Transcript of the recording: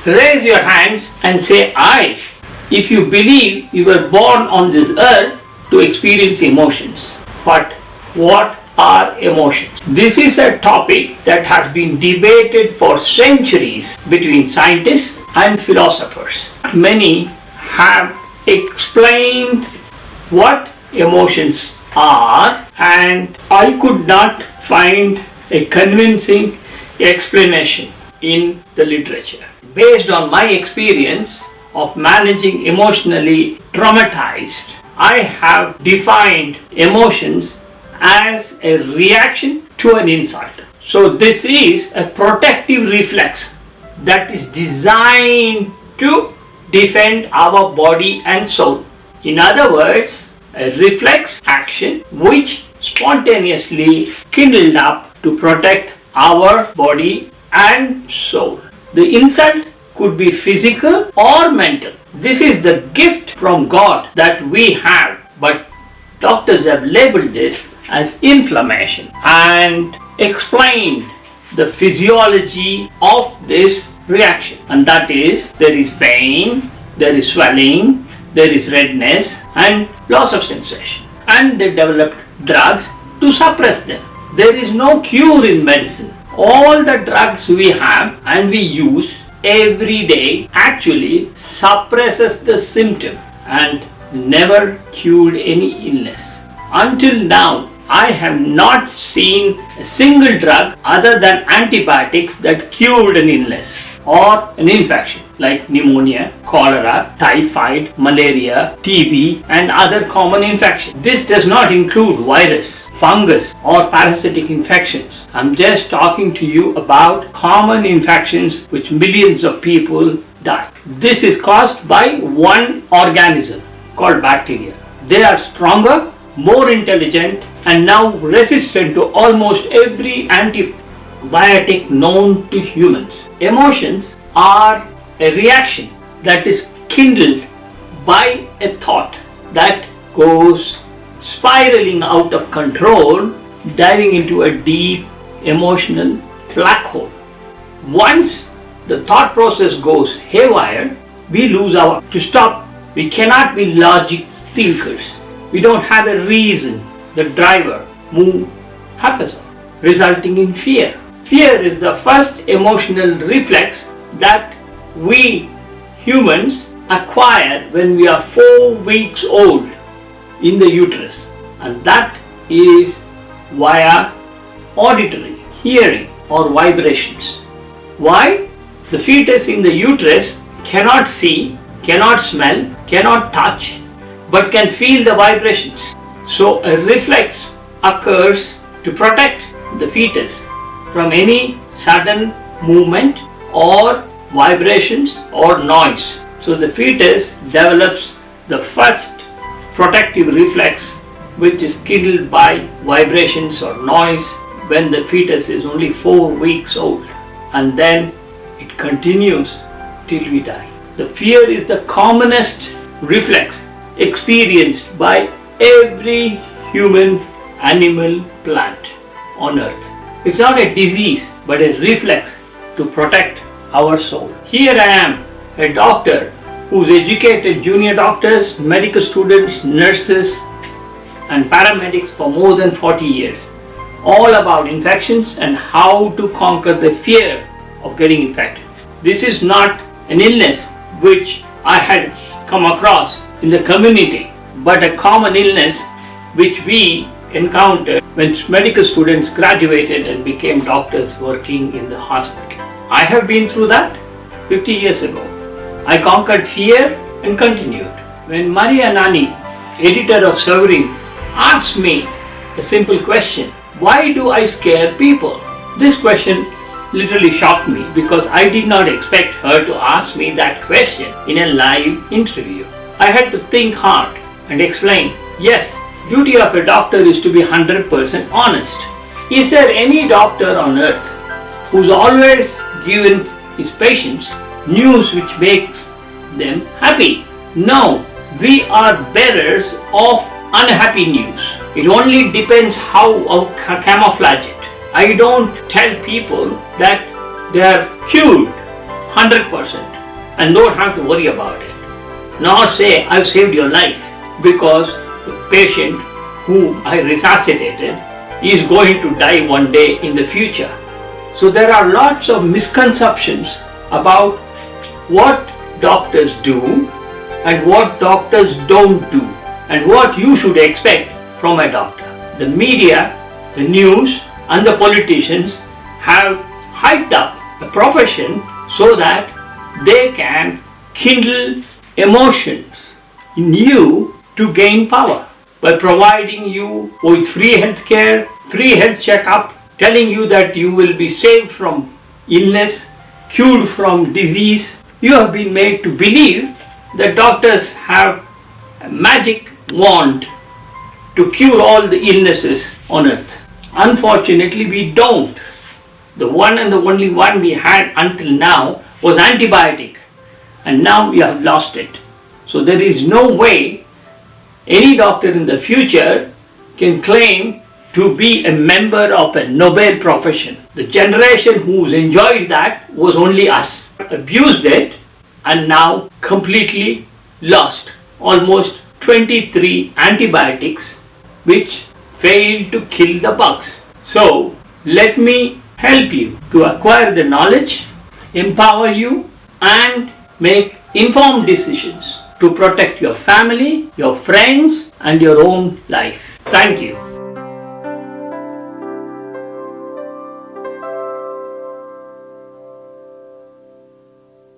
Raise your hands and say I if you believe you were born on this earth to experience emotions. But what are emotions? This is a topic that has been debated for centuries between scientists and philosophers. Many have explained what emotions are, and I could not find a convincing explanation in the literature. Based on my experience of managing emotionally traumatized, I have defined emotions as a reaction to an insult. So this is a protective reflex that is designed to defend our body and soul. In other words, a reflex action which spontaneously kindled up to protect our body and soul. The insult could be physical or mental. This is the gift from God that we have, but doctors have labeled this as inflammation and explained the physiology of this reaction. And that is, there is pain, there is swelling, there is redness and loss of sensation. And they developed drugs to suppress them. There is no cure in medicine. All the drugs we have and we use every day actually suppresses the symptom and never cured any illness. Until now, I have not seen a single drug other than antibiotics that cured an illness or an infection like pneumonia, cholera, typhoid, malaria, TB and other common infections. This does not include virus, fungus or parasitic infections. I'm just talking to you about common infections which millions of people die. This is caused by one organism called bacteria. They are stronger, more intelligent and now resistant to almost every antibiotic known to humans. Emotions are a reaction that is kindled by a thought that goes spiraling out of control, diving into a deep emotional black hole. Once the thought process goes haywire, we lose our to stop. We cannot be logic thinkers. We don't have a reason. The driver move happens, resulting in fear. Fear is the first emotional reflex that we humans acquire when we are 4 weeks old in the uterus, and that is via auditory, hearing or vibrations. Why? The fetus in the uterus cannot see, cannot smell, cannot touch, but can feel the vibrations. So a reflex occurs to protect the fetus from any sudden movement or vibrations or noise. So the fetus develops the first protective reflex, which is kindled by vibrations or noise when the fetus is only 4 weeks old, and then it continues till we die. The fear is the commonest reflex experienced by every human, animal, plant on earth. It's not a disease but a reflex to protect our soul. Here I am, a doctor who's educated junior doctors, medical students, nurses and paramedics for more than 40 years, all about infections and how to conquer the fear of getting infected. This is not an illness which I had come across in the community, but a common illness which we encountered when medical students graduated and became doctors working in the hospital. I have been through that 50 years ago. I conquered fear and continued. When Maria Nani, editor of Craving, asked me a simple question, why do I scare people? This question literally shocked me because I did not expect her to ask me that question in a live interview. I had to think hard and explain, yes, duty of a doctor is to be 100% honest. Is there any doctor on earth who's always given his patients news which makes them happy? No, we are bearers of unhappy news. It only depends how I camouflage it. I don't tell people that they are cured 100%. and don't have to worry about it. Nor say, I've saved your life, because the patient whom I resuscitated is going to die one day in the future. So there are lots of misconceptions about what doctors do and what doctors don't do and what you should expect from a doctor. The media, the news and the politicians have hyped up the profession so that they can kindle emotions in you to gain power by providing you with free health care, free health checkup, telling you that you will be saved from illness, cured from disease. You have been made to believe that doctors have a magic wand to cure all the illnesses on earth. Unfortunately, we don't. The one and the only one we had until now was antibiotic, and now we have lost it. So there is no way any doctor in the future can claim to be a member of a noble profession. The generation who's enjoyed that was only us. Abused it and now completely lost almost 23 antibiotics which failed to kill the bugs. So let me help you to acquire the knowledge, empower you and make informed decisions to protect your family, your friends and your own life. Thank you.